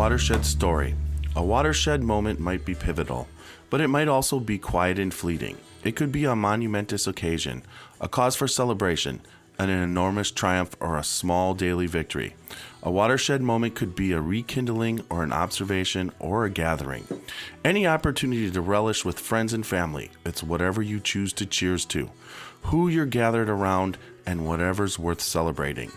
Watershed Story. A watershed moment might be pivotal, but it might also be quiet and fleeting. It could be a monumentous occasion, a cause for celebration, an enormous triumph, or a small daily victory. A watershed moment could be a rekindling or an observation or a gathering. Any opportunity to relish with friends and family. It's whatever you choose to cheers to, who you're gathered around, and whatever's worth celebrating.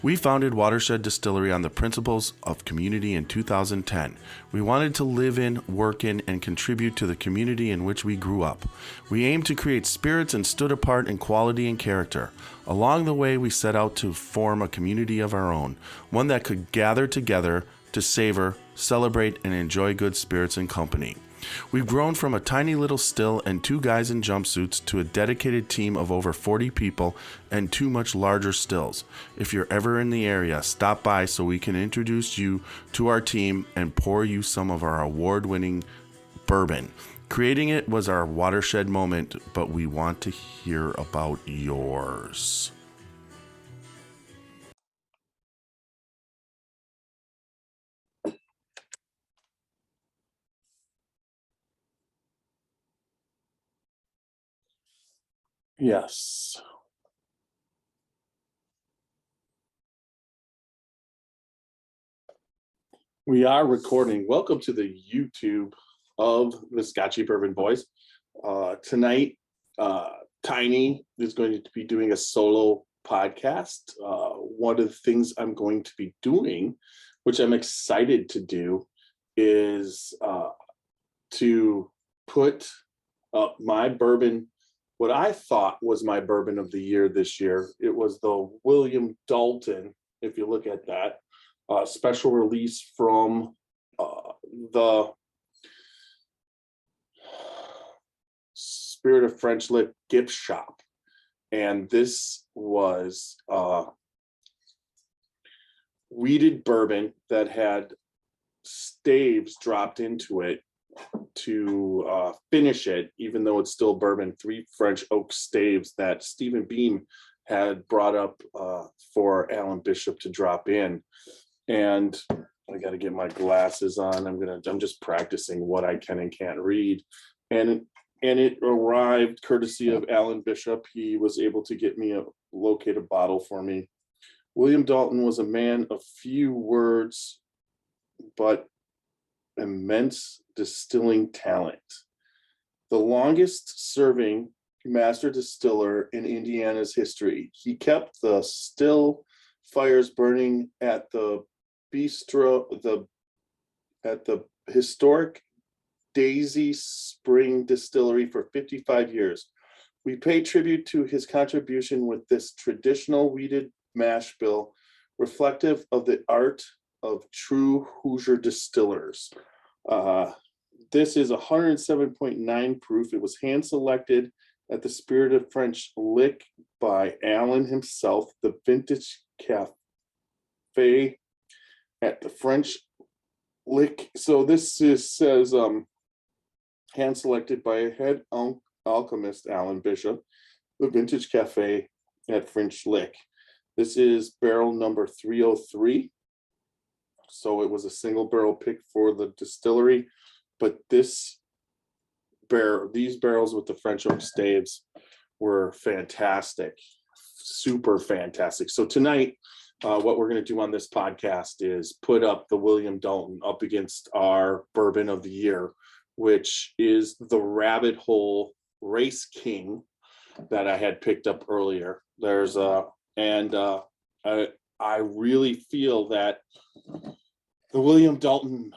We founded Watershed Distillery on the principles of community in 2010. We wanted to live in, work in, and contribute to the community in which we grew up. We aimed to create spirits and stood apart in quality and character. Along the way, we set out to form a community of our own, one that could gather together to savor, celebrate, and enjoy good spirits and company. We've grown from a tiny little still and 2 guys in jumpsuits to a dedicated team of over 40 people and 2 much larger stills. If you're ever in the area, stop by so we can introduce you to our team and pour you some of our award-winning bourbon. Creating it was our watershed moment, but we want to hear about yours. Yes. We are recording. Welcome to the YouTube of the Scotchy Bourbon Boys. Tonight, Tiny is going to be doing a solo podcast. One of the things I'm going to be doing, which I'm excited to do, is to put up my bourbon, what I thought was my bourbon of the year this year. It was the William Dalton, if you look at that. Special release from the Spirit of French Lit gift shop. And this was wheated bourbon that had staves dropped into it to finish it, even though it's still bourbon. 3 French oak staves that Stephen Beam had brought up for Alan Bishop to drop in. And I got to get my glasses on. I'm just practicing what I can and can't read. And it arrived courtesy of Alan Bishop. He was able to get me locate a bottle for me. William Dalton was a man of few words, but immense distilling talent. The longest serving master distiller in Indiana's history. He kept the still fires burning at the bistro, at the historic Daisy Spring Distillery for 55 years. We pay tribute to his contribution with this traditional wheated mash bill, reflective of the art of true Hoosier distillers. This is 107.9 proof. It was hand selected at the Spirit of French Lick by Alan himself, the Vintage Cafe at the French Lick. So this says hand selected by head alchemist Alan Bishop, the Vintage Cafe at French Lick. This is barrel number 303. So it was a single barrel pick for the distillery, but these barrels with the French oak staves were fantastic, super fantastic. So tonight, what we're going to do on this podcast is put up the William Dalton up against our bourbon of the year, which is the Rabbit Hole Race King that I had picked up earlier. I really feel that the William Dalton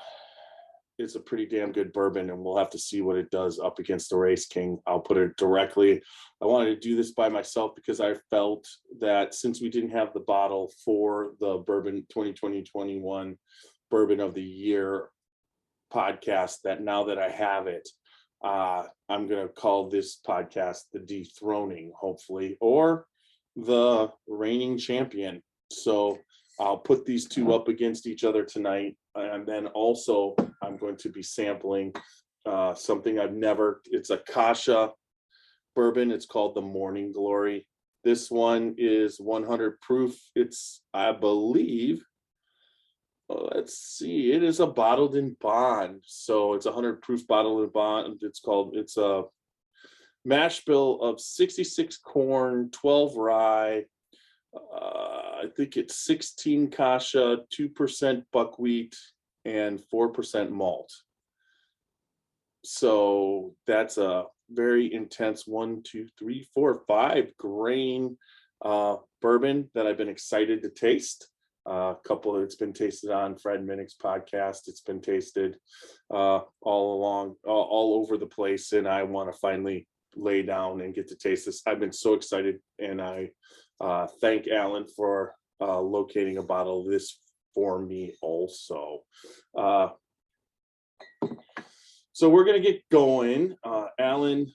is a pretty damn good bourbon, and we'll have to see what it does up against the Race King. I'll put it directly. I wanted to do this by myself because I felt that since we didn't have the bottle for the bourbon 2020-21 bourbon of the year podcast, that now that I have it, I'm going to call this podcast the Dethroning, hopefully, or the Reigning Champion. So I'll put these two up against each other tonight. And then also I'm going to be sampling something it's a Kasha bourbon. It's called the Morning Glory. This one is 100 proof. It's, I believe, Let's see. It is a bottled in bond, so it's a 100 proof bottled in bond. It's a mash bill of 66 corn, 12 rye. I think it's 16 kasha, 2% buckwheat, and 4% malt. So that's a very intense 1, 2, 3, 4, 5 grain bourbon that I've been excited to taste. It's been tasted on Fred Minnick's podcast. It's been tasted all over the place, and I want to finally lay down and get to taste this. I've been so excited, and I thank Alan for locating a bottle of this for me also. So we're going to get going. Alan,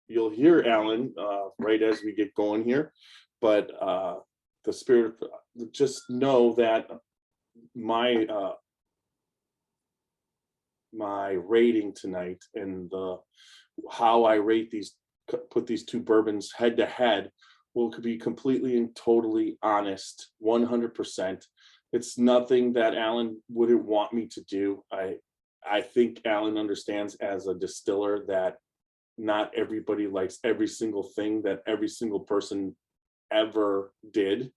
you'll hear Alan right as we get going here, but the spirit, just know that my rating tonight and how I rate put these two bourbons head to head will be completely and totally honest, 100%. It's nothing that Alan wouldn't want me to do. I think Alan understands as a distiller that not everybody likes every single thing that every single person ever did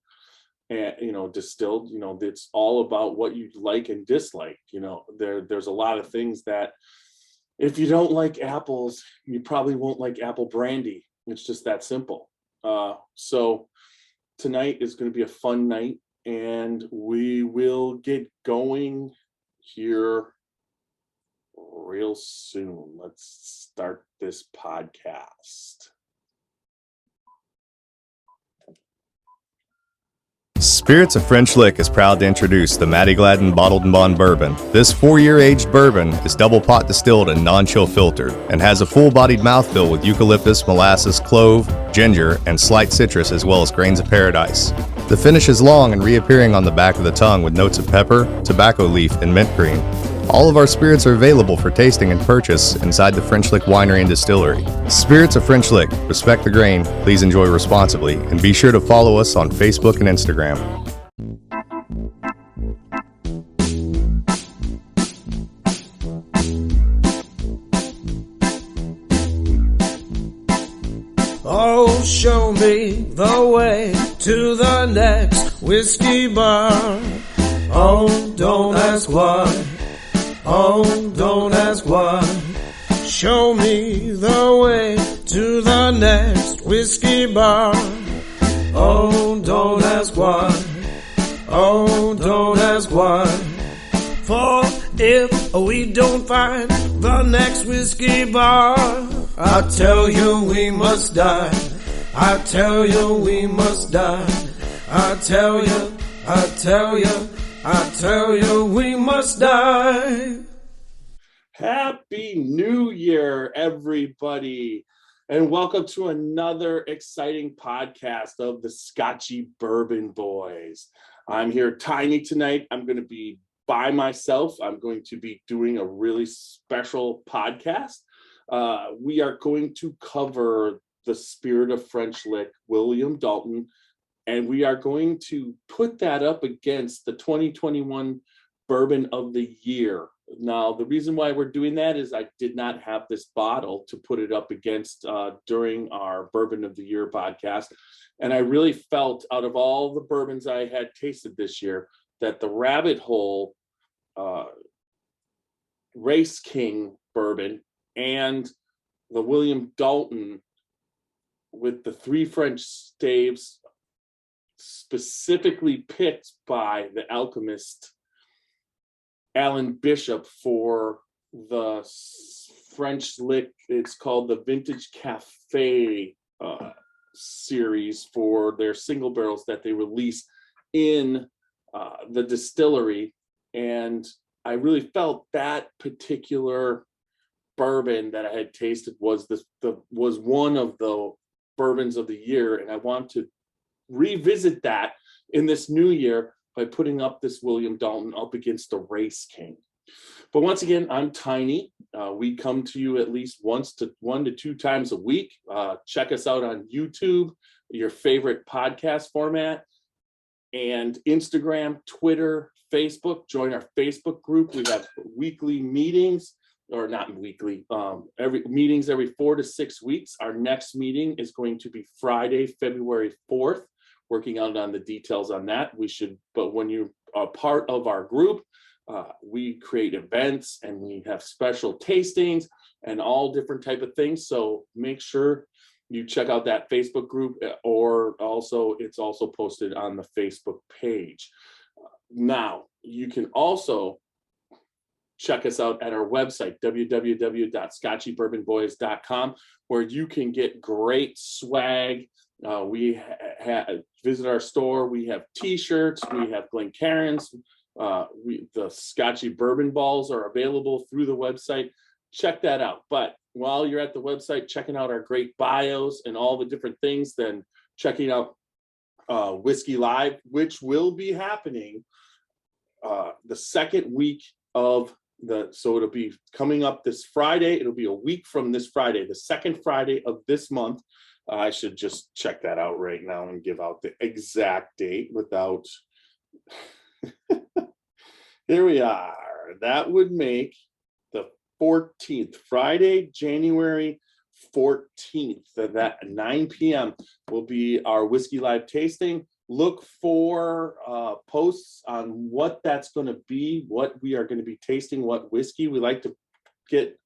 and distilled. It's all about what you like and dislike. There's a lot of things that if you don't like apples, you probably won't like apple brandy. It's just that simple. So tonight is going to be a fun night, and we will get going here real soon. Let's start this podcast. Spirits of French Lick is proud to introduce the Matty Gladden Bottled and Bond Bourbon. This 4-year aged bourbon is double pot distilled and non-chill filtered, and has a full-bodied mouthfeel with eucalyptus, molasses, clove, ginger, and slight citrus, as well as grains of paradise. The finish is long and reappearing on the back of the tongue with notes of pepper, tobacco leaf, and mint green. All of our spirits are available for tasting and purchase inside the French Lick Winery and Distillery. Spirits of French Lick, respect the grain, please enjoy responsibly, and be sure to follow us on Facebook and Instagram. Oh, show me the way to the next whiskey bar. Oh, don't ask why. Oh, don't ask why. Show me the way to the next whiskey bar. Oh, don't ask why. Oh, don't ask why. For if we don't find the next whiskey bar, I tell you we must die. I tell you we must die. I tell you we must die. Happy New Year, everybody, and welcome to another exciting podcast of the Scotchy Bourbon Boys. I'm here tiny tonight. I'm going to be by myself. I'm going to be doing a really special podcast. We are going to cover the Spirit of French Lick, William Dalton, and we are going to put that up against the 2021 Bourbon of the Year. Now, the reason why we're doing that is I did not have this bottle to put it up against during our Bourbon of the Year podcast. And I really felt out of all the bourbons I had tasted this year that the Rabbit Hole Race King bourbon and the William Dalton with the 3 French staves specifically picked by the alchemist Alan Bishop for the French Lick. It's called the Vintage Cafe series for their single barrels that they release in the distillery. And I really felt that particular bourbon that I had tasted was one of the bourbons of the year, and I want to revisit that in this new year by putting up this William Dalton up against the Race King. But once again, I'm Tiny. We come to you at least 1 to 2 times a week. Check us out on YouTube, your favorite podcast format. and Instagram, Twitter, Facebook. Join our Facebook group. We have weekly meetings, or not weekly, every 4 to 6 weeks. Our next meeting is going to be Friday, February 4th. Working out on the details on that. But when you're a part of our group, we create events and we have special tastings and all different type of things. So make sure you check out that Facebook group, or also it's also posted on the Facebook page. Now, you can also check us out at our website, www.scotchybourbonboys.com, where you can get great swag. Visit our store. We have t-shirts, we have Glencairns, the Scotchy Bourbon Balls are available through the website. Check that out. But while you're at the website, checking out our great bios and all the different things, then checking out Whiskey Live, which will be happening the second week of so it'll be coming up this Friday. It'll be a week from this Friday, the second Friday of this month. I should just check that out right now and give out the exact date without. Here we are. That would make the 14th, Friday, January 14th. That 9 p.m. will be our Whiskey Live tasting. Look for posts on what that's going to be, what we are going to be tasting, what whiskey. We like to get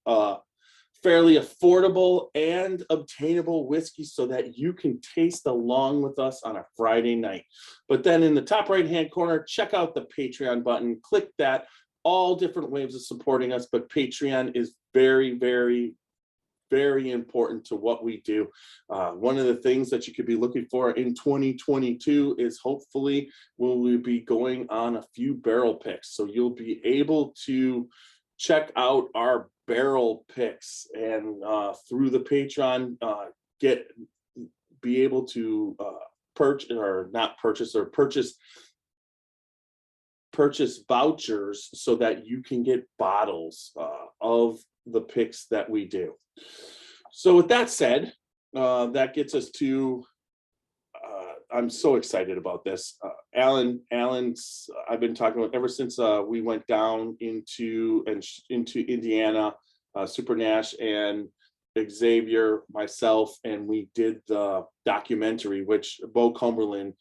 fairly affordable and obtainable whiskey so that you can taste along with us on a Friday night. But then in the top right hand corner, check out the Patreon button, click that. All different ways of supporting us, but Patreon is very, very, very important to what we do. One of the things that you could be looking for in 2022 is hopefully we'll be going on a few barrel picks. So you'll be able to check out our barrel picks and through the Patreon be able to purchase vouchers so that you can get bottles of the picks that we do. So with that said, that gets us to I'm so excited about this. Alan's I've been talking about ever since we went down into Indiana, Super Nash and Xavier, myself, and we did the documentary, which Bo Cumberland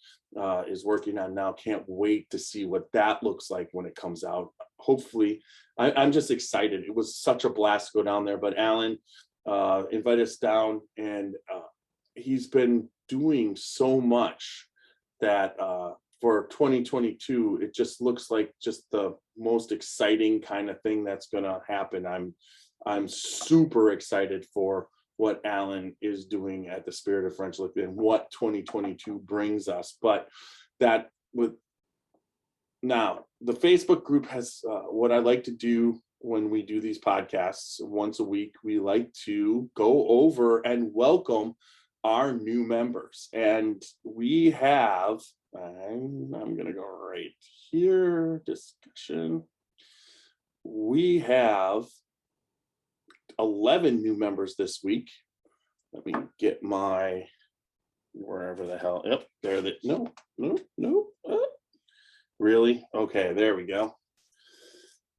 is working on now. Can't wait to see what that looks like when it comes out. Hopefully, I'm just excited. It was such a blast to go down there, but Alan invited us down, and he's been doing so much that for 2022, it just looks like just the most exciting kind of thing that's going to happen. I'm super excited for what Alan is doing at the Spirit of French Liquor and what 2022 brings us. But now the Facebook group has what I like to do when we do these podcasts once a week. We like to go over and welcome our new members, and we have I'm going to go right here, discussion. We have 11 new members this week. Let me get my wherever the hell. Yep, there. No. Really? Okay, there we go.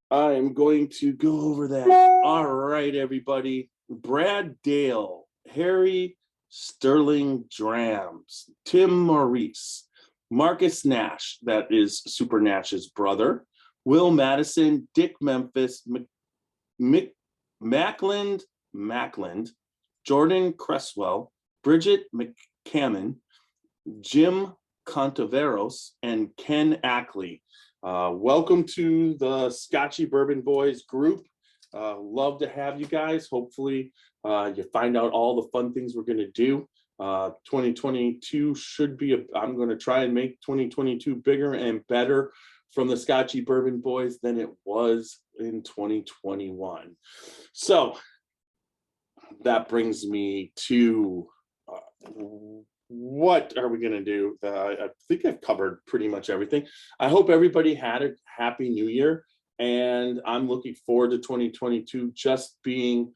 I'm going to go over that. All right, everybody. Brad Dale, Harry Sterling Drams, Tim Maurice, Marcus Nash, that is Super Nash's brother, Will Madison, Dick Memphis, Mackland, Jordan Cresswell, Bridget McCammon, Jim Contaveros, and Ken Ackley. Welcome to the Scotchy Bourbon Boys group. Love to have you guys. Hopefully you find out all the fun things we're going to do. 2022 should be, I'm going to try and make 2022 bigger and better from the Scotchy Bourbon Boys than it was in 2021. So that brings me to what are we going to do? I think I've covered pretty much everything. I hope everybody had a happy new year, and I'm looking forward to 2022 just being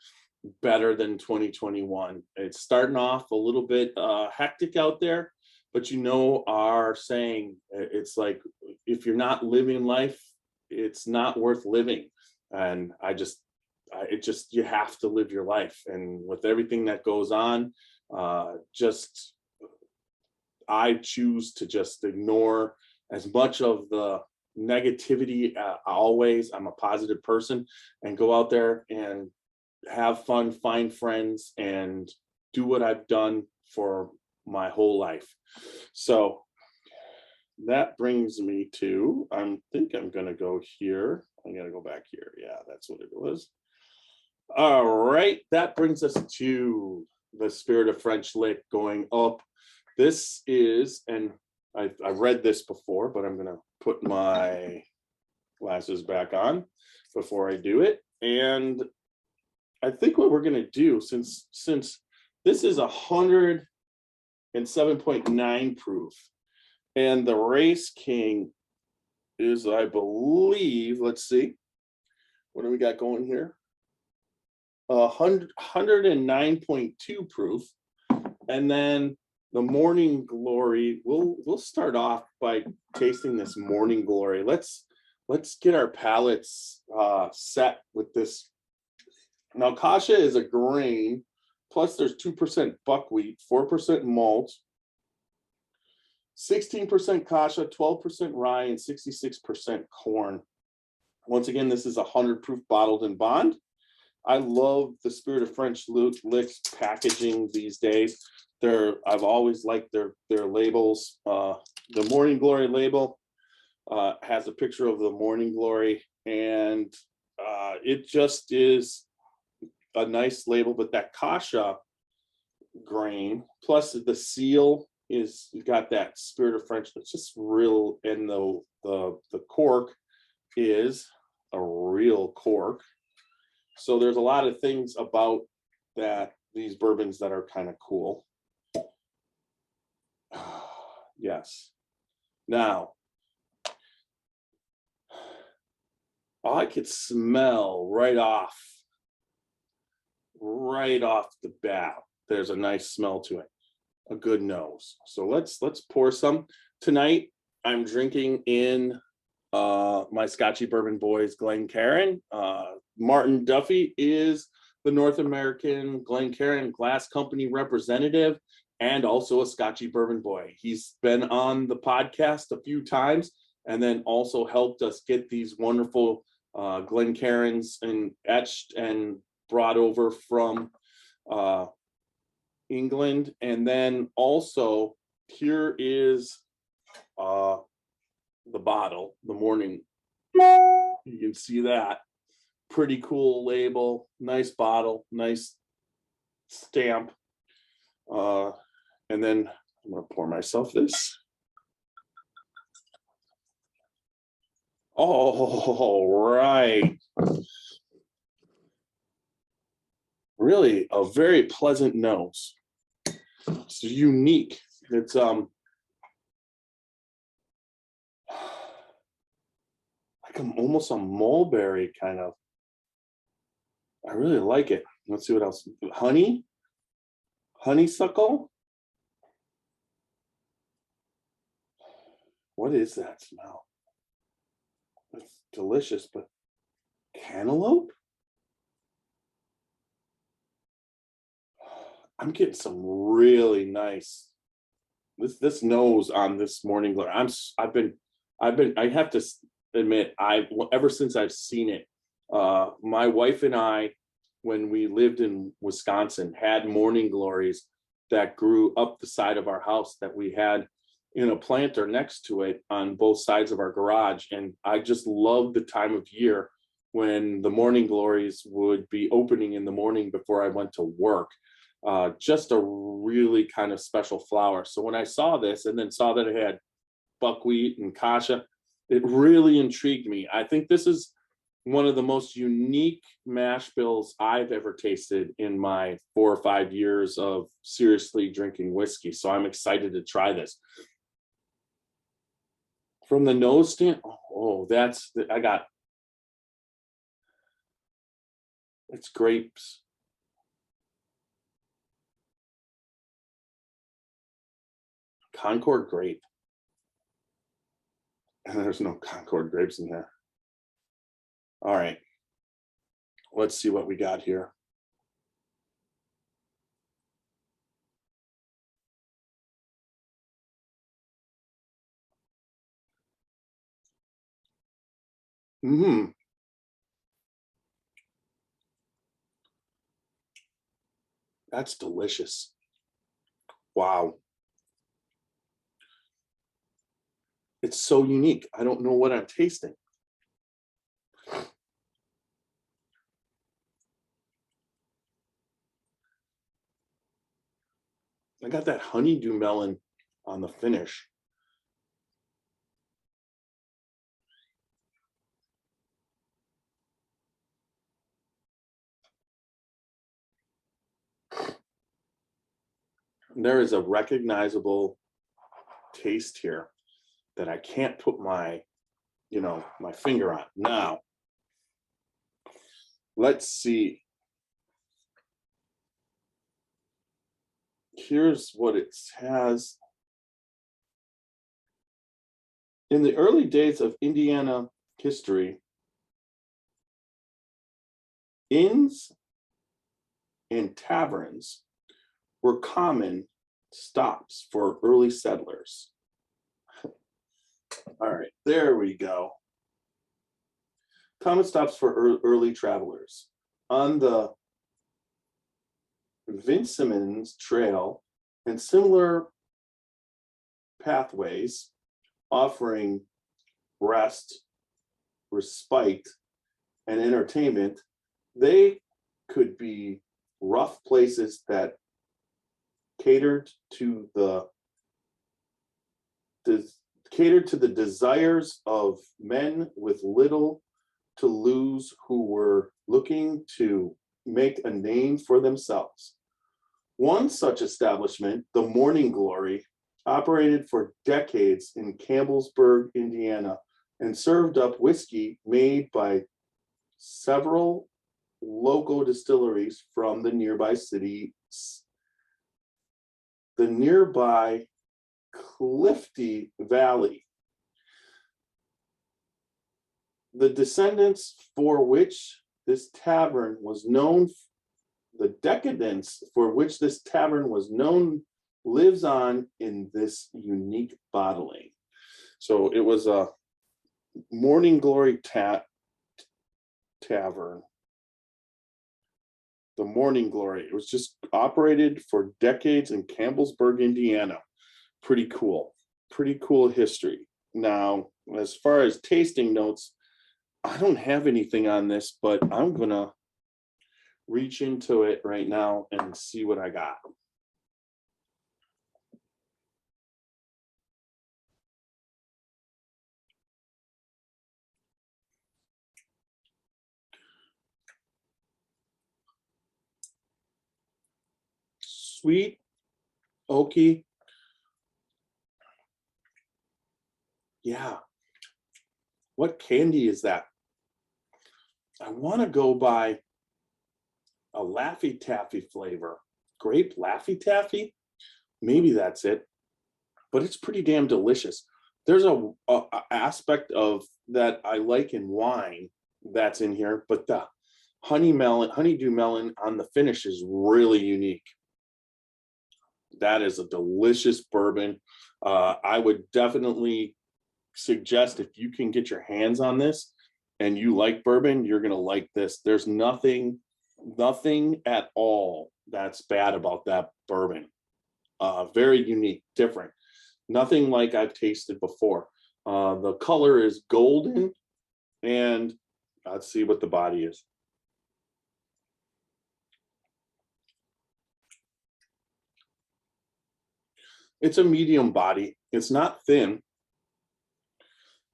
better than 2021. It's starting off a little bit hectic out there, but you know our saying, it's like, if you're not living life, it's not worth living. And you have to live your life. And with everything that goes on, I choose to just ignore as much of the negativity. Always, I'm a positive person, and go out there and have fun, find friends, and do what I've done for my whole life. So that brings me to, I think I'm going to go here. I'm going to go back here. Yeah, that's what it was. All right. That brings us to the Spirit of French Lick going up. This is, and I've read this before, but I'm going to put my glasses back on before I do it. And I think what we're going to do, since this is 107.9 proof, and the Race King is, I believe, let's see, what do we got going here? 109.2 proof. And then the Morning Glory, we'll start off by tasting this Morning Glory. Let's get our palates set with this. Now, Kasha is a grain, plus there's 2% buckwheat, 4% malt, 16% Kasha, 12% rye, and 66% corn. Once again, this is 100 proof bottled in bond. I love the Spirit of French Lick's packaging these days. I've always liked their labels. The Morning Glory label has a picture of the Morning Glory, and it just is a nice label. But that Kasha grain, plus the seal, is got that Spirit of French that's just real, and the cork is a real cork. So there's a lot of things about these bourbons that are kind of cool. Yes. Now, I could smell right off the bat. There's a nice smell to it, a good nose. So let's pour some. Tonight, I'm drinking in my Scotchy Bourbon Boys Glencairn. Martin Duffy is the North American Glencairn Glass Company representative and also a Scotchy Bourbon Boy. He's been on the podcast a few times, and then also helped us get these wonderful Glencairns and etched and brought over from England. And then also here is the bottle, the Morning. You can see that. Pretty cool label, nice bottle, nice stamp. And then I'm gonna pour myself this. All right. Really a very pleasant nose. It's unique. It's like almost a mulberry kind of. I really like it. Let's see what else. Honeysuckle. What is that smell? It's delicious, but cantaloupe? I'm getting some really nice. This nose on this Morning Glory. I have to admit, ever since I've seen it, my wife and I, when we lived in Wisconsin, had Morning Glories that grew up the side of our house that we had in a planter next to it on both sides of our garage. And I just love the time of year when the Morning Glories would be opening in the morning before I went to work. Just a really kind of special flower. So when I saw this and then saw that it had buckwheat and Kasha, it really intrigued me. I think this is one of the most unique mash bills I've ever tasted in my 4 or 5 years of seriously drinking whiskey. So I'm excited to try this. From the nose stand, it's grapes. Concord grape. And there's no Concord grapes in here. All right. Let's see what we got here. That's delicious. Wow. It's so unique. I don't know what I'm tasting. I got that honeydew melon on the finish. There is a recognizable taste here that I can't put my, my finger on. Now, let's see. Here's what it has. In the early days of Indiana history, inns and taverns were common stops for early settlers. All right, there we go. Common stops for early travelers. On the Vincennes Trail and similar pathways offering rest, respite, and entertainment, they could be rough places that catered to the desires of men with little to lose who were looking to make a name for themselves. One such establishment, the Morning Glory, operated for decades in Campbellsburg, Indiana, and served up whiskey made by several local distilleries from the nearby city. The nearby Clifty Valley. The descendants for which this tavern was known, the decadence for which this tavern was known, lives on in this unique bottling. So it was a Morning Glory tavern. The Morning Glory. It was just operated for decades in Campbellsburg, Indiana. Pretty cool. Pretty cool history. Now, as far as tasting notes, I don't have anything on this, but I'm going to reach into it right now and see what I got. Sweet, oaky. Yeah. What candy is that? I want to go by a Laffy Taffy flavor. Grape Laffy Taffy? Maybe that's it. But it's pretty damn delicious. There's a aspect of that I like in wine that's in here, but the honeydew melon on the finish is really unique. That is a delicious bourbon. I would definitely suggest, if you can get your hands on this and you like bourbon, you're going to like this. There's nothing at all that's bad about that bourbon. Very unique, different. Nothing like I've tasted before. The color is golden, and let's see what the body is. It's a medium body. It's not thin.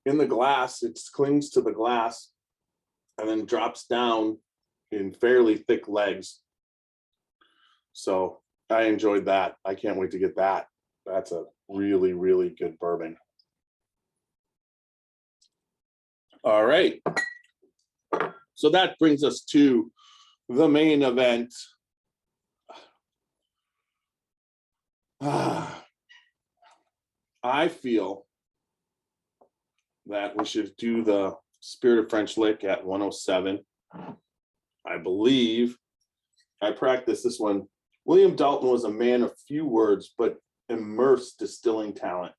In the glass, it clings to the glass and then drops down in fairly thick legs. So I enjoyed that. I can't wait to get that. That's a really, really good bourbon. All right. So that brings us to the main event. I feel that we should do the Spirit of French Lick at 107. I believe I practiced this one. William Dalton was a man of few words, but immersed distilling talent.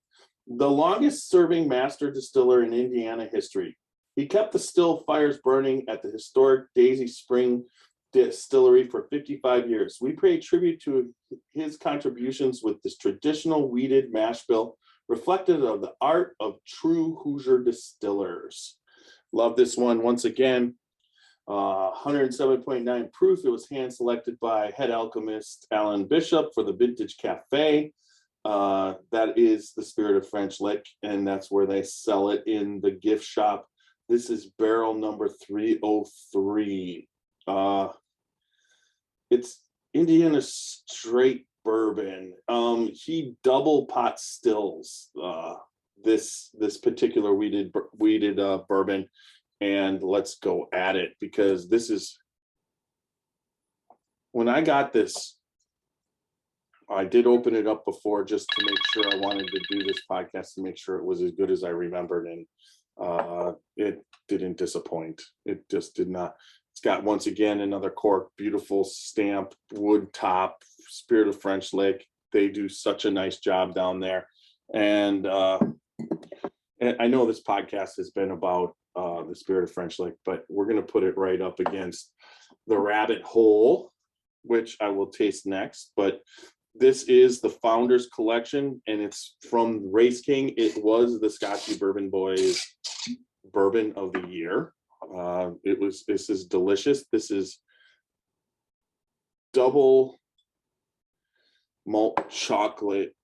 The longest serving master distiller in Indiana history. He kept the still fires burning at the historic Daisy Spring Distillery for 55 years. We pay tribute to his contributions with this traditional weeded mash bill, reflective of the art of true Hoosier distillers. Love this one. Once again, 107.9 proof. It was hand selected by head alchemist Alan Bishop for the Vintage Cafe. That is the Spirit of French Lick, and that's where they sell it in the gift shop. This is barrel number 303. It's Indiana straight bourbon. He double pot stills this particular weeded bourbon, and let's go at it, because this is, when I got this, I did open it up before just to make sure. I wanted to do this podcast to make sure it was as good as I remembered, and it didn't disappoint. It just did not. It's got, once again, another cork, beautiful stamp, wood top, Spirit of French Lick. They do such a nice job down there. And I know this podcast has been about the Spirit of French Lick, but we're going to put it right up against the Rabbit Hole, which I will taste next. But this is the Founders Collection, and it's from Race King. It was the Scotchy Bourbon Boys Bourbon of the Year. This is delicious. This is double malt chocolate.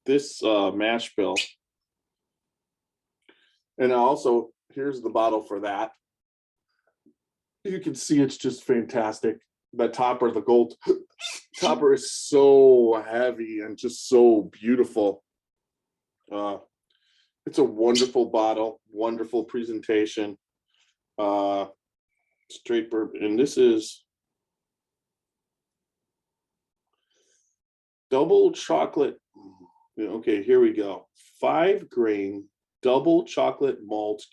This mash bill. And also, here's the bottle for that. You can see it's just fantastic. The topper, the gold topper, is so heavy and just so beautiful. It's a wonderful bottle, wonderful presentation. Straight bourbon, and this is double chocolate. Okay, here we go. 5-grain double chocolate malt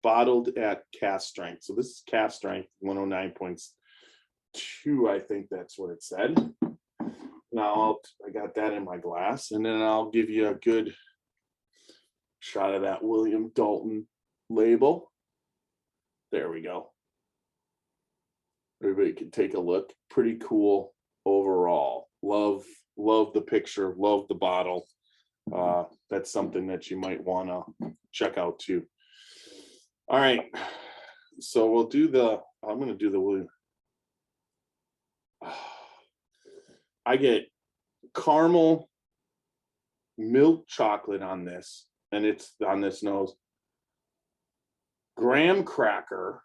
bottled at cask strength. So this is cask strength, 109.2. I think that's what it said. Now I got that in my glass, and then I'll give you a good shot of that William Dalton label. There we go. Everybody can take a look. Pretty cool overall. Love the picture, love the bottle. That's something that you might want to check out too. All right, so we'll do I'm going to do the William. I get caramel milk chocolate on this, and it's on this nose. Graham cracker.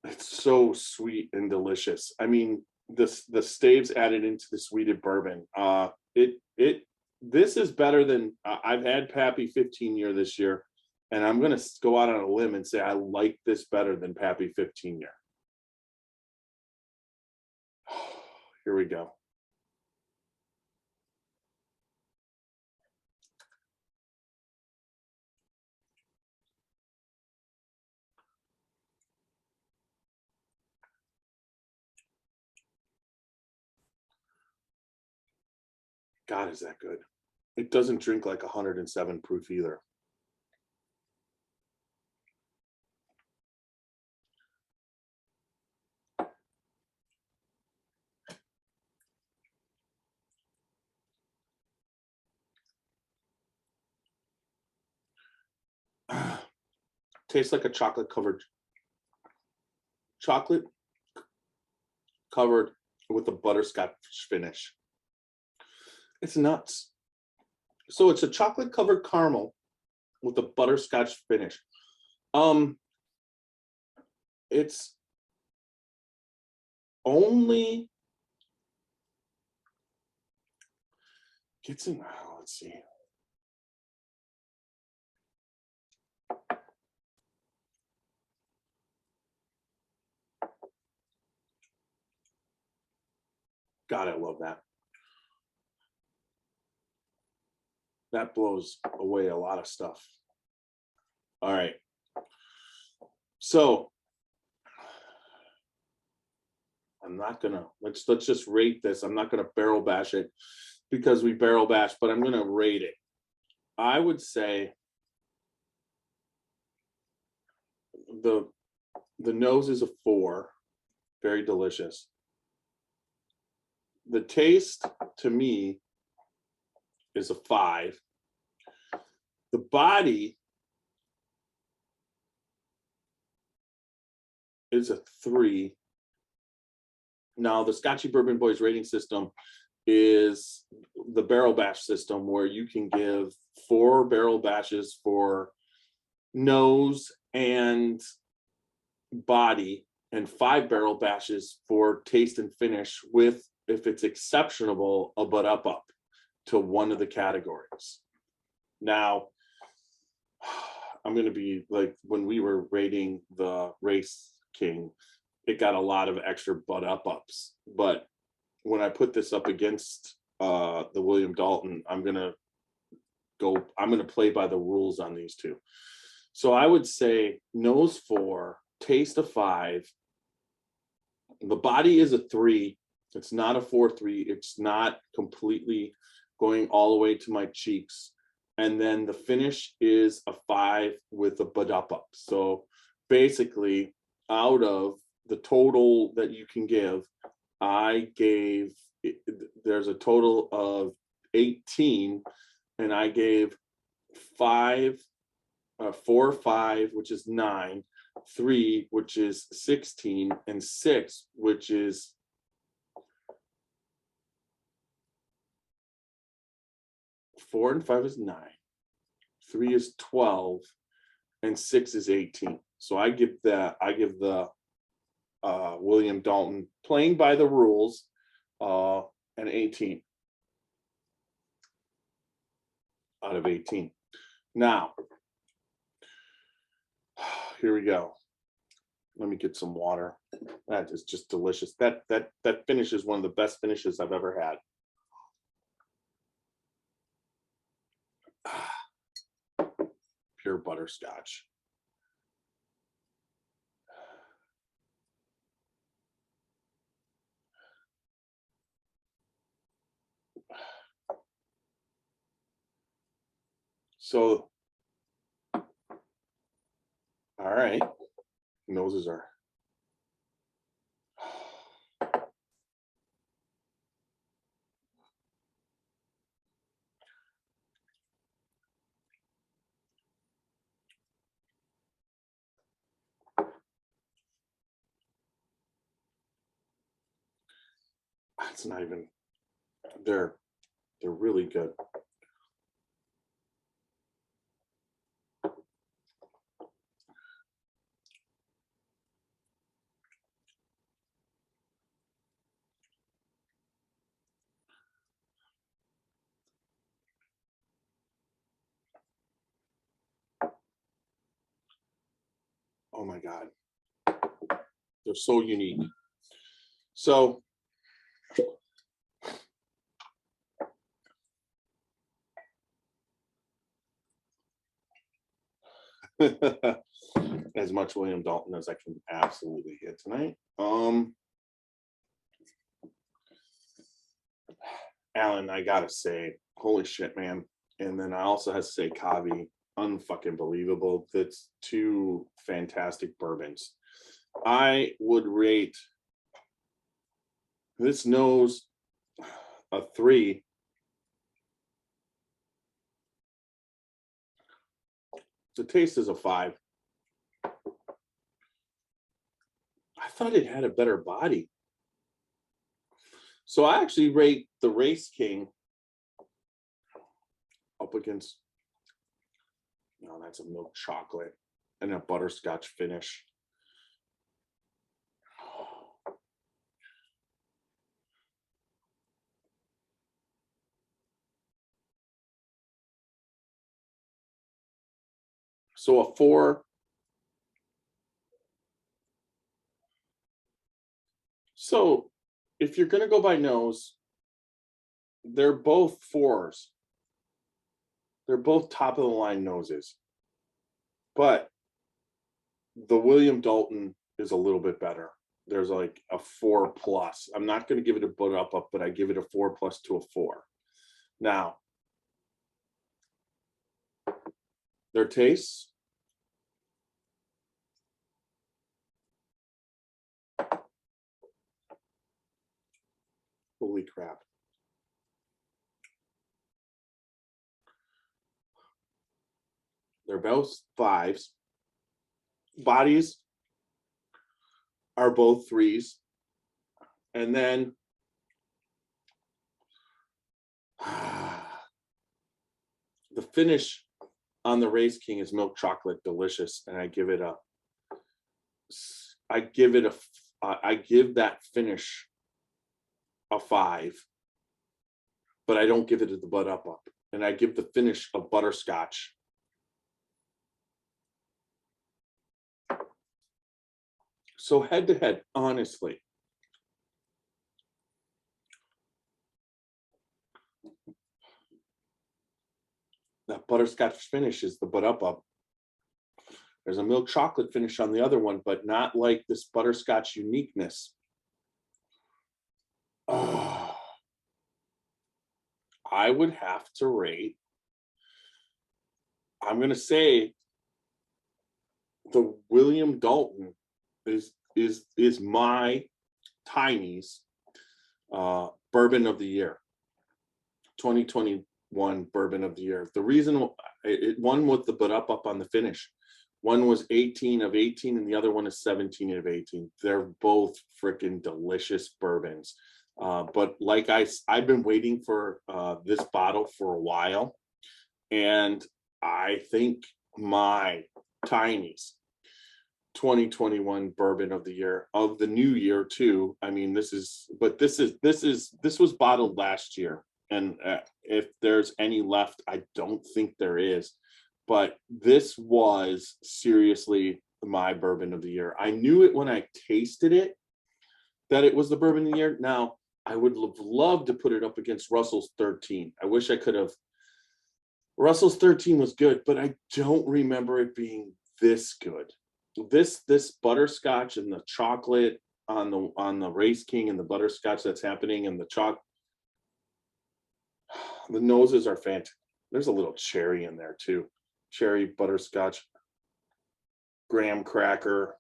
It's so sweet and delicious. I mean, the staves added into the sweeted bourbon. This is better than I've had Pappy 15 year this year, and I'm gonna go out on a limb and say I like this better than Pappy 15 year. Here we go. God, is that good. It doesn't drink like 107 proof either. Tastes like a chocolate covered with a butterscotch finish. It's nuts. So it's a chocolate covered caramel with a butterscotch finish. It's only gets in, let's see. God, I love that. That blows away a lot of stuff. All right. So I'm not gonna, let's just rate this. I'm not gonna barrel bash it because we barrel bash, but I'm gonna rate it. I would say the nose is a 4, very delicious. The taste to me is a 5. The body is a 3. Now, the Scotchy Bourbon Boys rating system is the barrel bash system where you can give 4 barrel bashes for nose and body and 5 barrel bashes for taste and finish with, if it's exceptional, a butt up to one of the categories. Now, I'm going to be like, when we were rating the Race King, it got a lot of extra butt ups, but when I put this up against the William Dalton, I'm going to play by the rules on these two. So I would say nose 4, taste a 5. The body is a 3. It's not a 4-3. It's not completely going all the way to my cheeks. And then the finish is a 5 with a butt up. So basically, out of the total that you can give, I gave, there's a total of 18, and I gave 4, 5, which is 9, 3, which is 16, and 6, which is 4 and 5 is 9, 3 is 12, and 6 is 18. So I give the William Dalton, playing by the rules, an 18 out of 18. Now, here we go. Let me get some water. That is just delicious. That finish is one of the best finishes I've ever had. Pure butterscotch. So, all right, noses are. It's not even, they're really good. Oh my God. They're so unique. So as much William Dalton as I can absolutely get tonight. Alan, I gotta say, holy shit, man. And then I also have to say Kavi, unfucking believable. That's 2 fantastic bourbons. I would rate this nose a 3. The taste is a 5. I thought it had a better body. So I actually rate the Race King up against, no, that's a milk chocolate and a butterscotch finish. So a 4. So if you're going to go by nose, they're both 4s. They're both top of the line noses, but the William Dalton is a little bit better. There's like a 4+. I'm not going to give it a butt up, but I give it a 4+ to a 4. Now, their tastes. Holy crap. They're both 5s. Bodies are both 3s. And then the finish on the Race King is milk chocolate delicious. And I give that finish a 5, but I don't give it the butt up. And I give the finish a butterscotch. So head to head, honestly, that butterscotch finish is the butt up. There's a milk chocolate finish on the other one, but not like this butterscotch uniqueness. I would have to rate, I'm going to say the William Dalton is my Tiny's Bourbon of the Year, 2021 Bourbon of the Year. The reason it won with the butt up on the finish. One was 18 of 18 and the other one is 17 of 18. They're both freaking delicious bourbons. But like I've been waiting for this bottle for a while, and I think my Tiny's 2021 Bourbon of the Year, of the new year too. I mean, this was bottled last year, and if there's any left, I don't think there is, but this was seriously my Bourbon of the Year. I knew it when I tasted it that it was the Bourbon of the Year. Now, I would have loved to put it up against Russell's 13. I wish I could have. Russell's 13 was good, but I don't remember it being this good. This butterscotch and the chocolate on the Race King and the butterscotch that's happening and the noses are fantastic. There's a little cherry in there too. Cherry, butterscotch, graham cracker.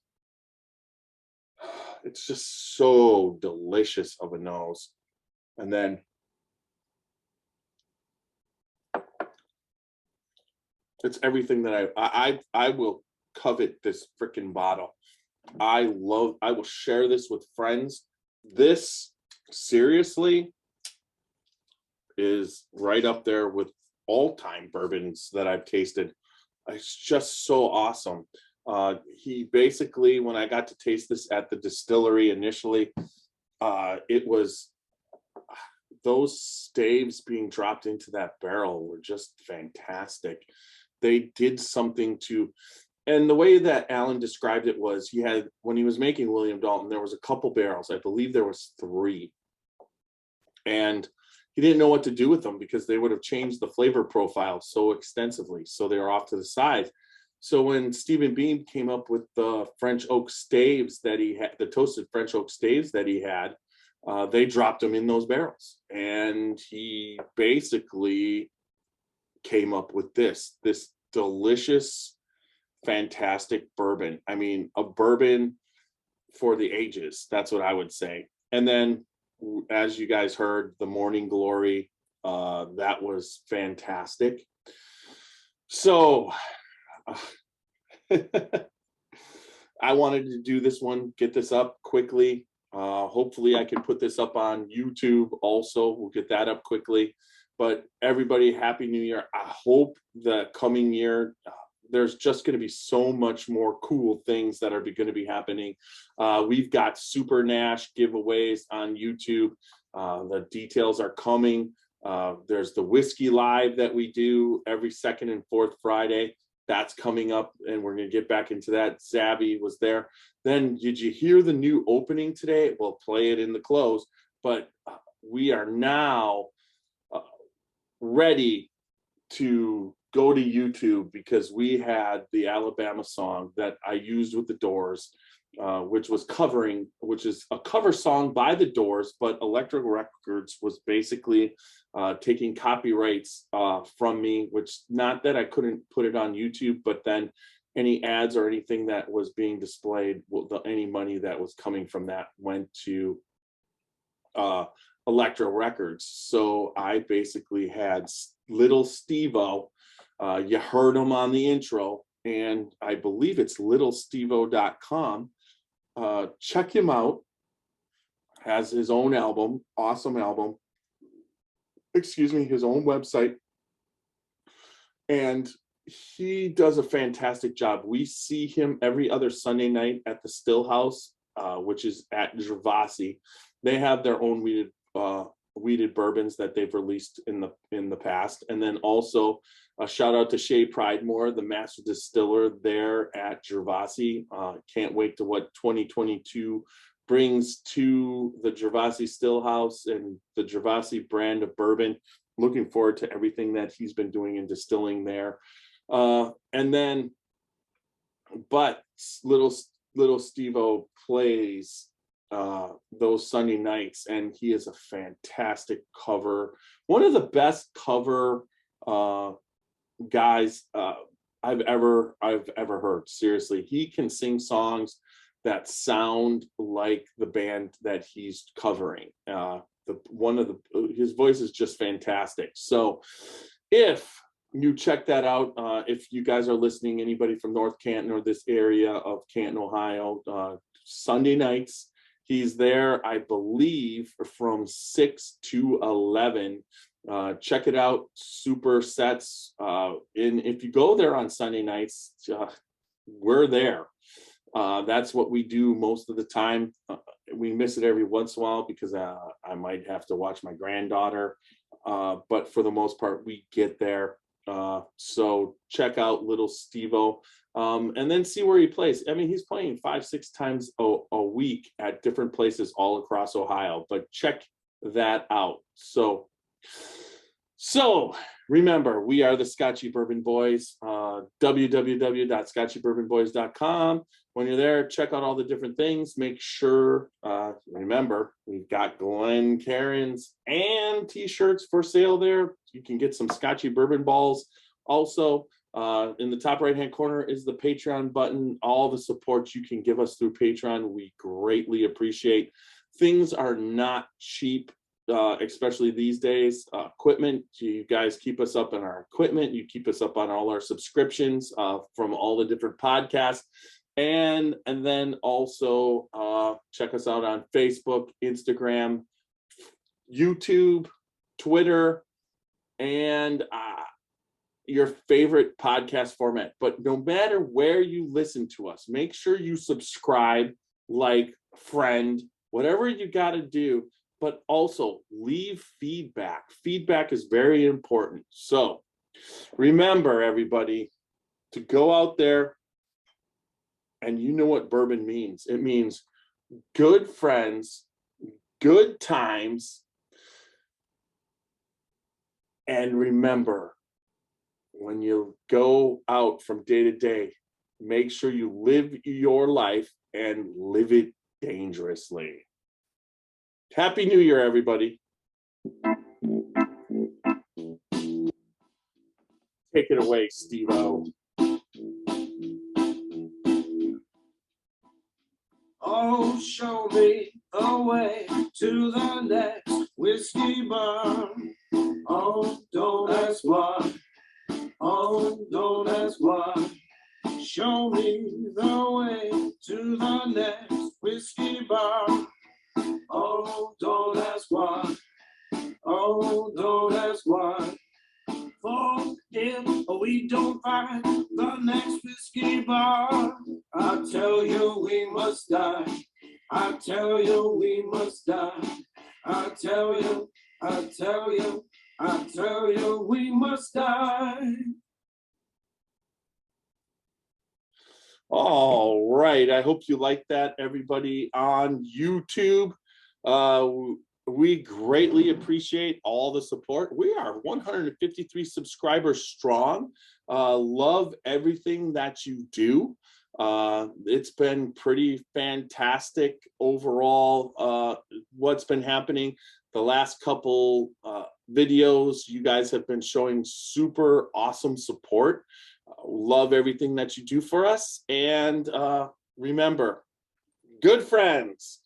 It's just so delicious of a nose. And then it's everything that I will covet this freaking bottle. I will share this with friends. This seriously is right up there with all-time bourbons that I've tasted. It's just so awesome. He basically, when I got to taste this at the distillery initially, it was those staves being dropped into that barrel were just fantastic. They did something to, and the way that Alan described it was, he had, when he was making William Dalton, there was a couple barrels. I believe there was 3. And he didn't know what to do with them because they would have changed the flavor profile so extensively. So they were off to the side. So when Stephen Beam came up with the French oak staves that he had, the toasted French oak staves that he had, they dropped them in those barrels. And he basically came up with this delicious, fantastic bourbon. I mean, a bourbon for the ages. That's what I would say. And then, as you guys heard, the Morning Glory, that was fantastic. So I wanted to do this one, get this up quickly. Hopefully I can put this up on YouTube also. We'll get that up quickly. But everybody, Happy New Year. I hope the coming year, there's just going to be so much more cool things that are going to be happening. We've got Super Nash giveaways on YouTube. The details are coming. There's the Whiskey Live that we do every second and fourth Friday. That's coming up, and we're going to get back into that. Zabby was there. Then, did you hear the new opening today? We'll play it in the close, but we are now ready to go to YouTube because we had the Alabama song that I used with the Doors, which is a cover song by the Doors, but Electric Records was basically taking copyrights from me, which not that I couldn't put it on YouTube, but then any ads or anything that was being displayed, any money that was coming from that went to Electro Records. So I basically had Little Steve-O. You heard him on the intro, and I believe it's littlestevo.com. Check him out. Has his own album, awesome album. Excuse me, his own website. And he does a fantastic job. We see him every other Sunday night at the Still House, which is at Gervasi. They have their own weeded bourbons that they've released in the past. And then also a shout out to Shay Pridemore, the master distiller there at Gervasi. Can't wait to what 2022 brings to the Gervasi Still House and the Gervasi brand of bourbon. Looking forward to everything that he's been doing in distilling there. And then, but little Steve-O plays those Sunday nights, and he is a fantastic cover, one of the best cover guys I've ever heard. Seriously, he can sing songs that sound like the band that he's covering. His voice is just fantastic. So if you check that out, if you guys are listening, anybody from North Canton or this area of Canton, Ohio, Sunday nights, he's there, I believe, from 6 to 11. Check it out, super sets. And if you go there on Sunday nights, we're there. That's what we do most of the time. We miss it every once in a while because I might have to watch my granddaughter. But for the most part, we get there. So check out Little Steve-O, and then see where he plays. I mean, he's playing 5-6 times a week at different places all across Ohio, but check that out. So remember, we are the Scotchy Bourbon Boys, www.scotchybourbonboys.com. When you're there, check out all the different things. Make sure, remember, we've got Glen Cairns and t-shirts for sale there. You can get some Scotchy Bourbon balls. Also, in the top right-hand corner is the Patreon button. All the support you can give us through Patreon, we greatly appreciate. Things are not cheap. Especially these days, equipment, you guys keep us up on our equipment, you keep us up on all our subscriptions from all the different podcasts, and then also check us out on Facebook, Instagram, YouTube, Twitter, and your favorite podcast format. But no matter where you listen to us, make sure you subscribe, like, friend, whatever you got to do. But also leave feedback. Feedback is very important. So remember, everybody, to go out there, and you know what bourbon means. It means good friends, good times, and remember, when you go out from day to day, make sure you live your life and live it dangerously. Happy New Year, everybody. Take it away, Steve-O. Oh, show me the way to the next whiskey bar. Oh, don't ask why. Oh, don't ask why. Show me the way to the next whiskey bar. Oh, don't ask why. Oh, don't ask why. For if we don't find the next whiskey bar, I tell you we must die. I tell you we must die. I tell you we must die. All right. I hope you like that, everybody on YouTube. We greatly appreciate all the support. We are 153 subscribers strong. Love everything that you do. It's been pretty fantastic overall. What's been happening the last couple videos, you guys have been showing super awesome support. Love everything that you do for us. And remember, good friends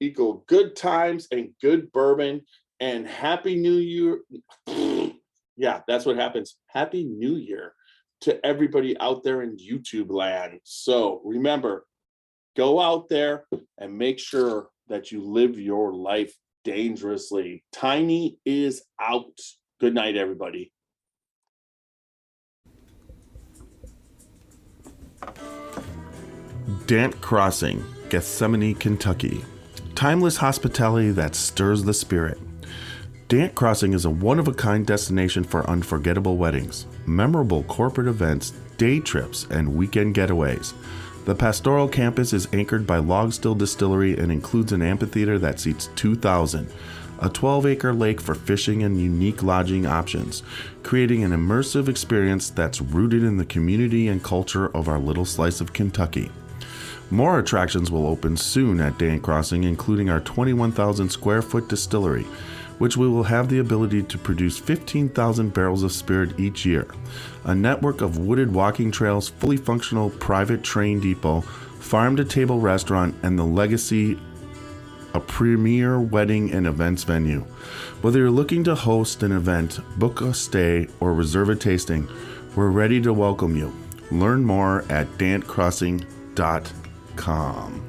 equal good times and good bourbon. And Happy New Year. Yeah, that's what happens. Happy New Year to everybody out there in YouTube land. So remember, go out there and make sure that you live your life dangerously. Tiny is out. Good night, everybody. Dant Crossing, Gethsemane, Kentucky. Timeless hospitality that stirs the spirit. Dant Crossing is a one-of-a-kind destination for unforgettable weddings, memorable corporate events, day trips, and weekend getaways. The pastoral campus is anchored by Log Still Distillery and includes an amphitheater that seats 2,000, a 12-acre lake for fishing and unique lodging options, creating an immersive experience that's rooted in the community and culture of our little slice of Kentucky. More attractions will open soon at Dant Crossing, including our 21,000 square foot distillery, which we will have the ability to produce 15,000 barrels of spirit each year, a network of wooded walking trails, fully functional private train depot, farm-to-table restaurant, and the Legacy, a premier wedding and events venue. Whether you're looking to host an event, book a stay, or reserve a tasting, we're ready to welcome you. Learn more at dantcrossing.com.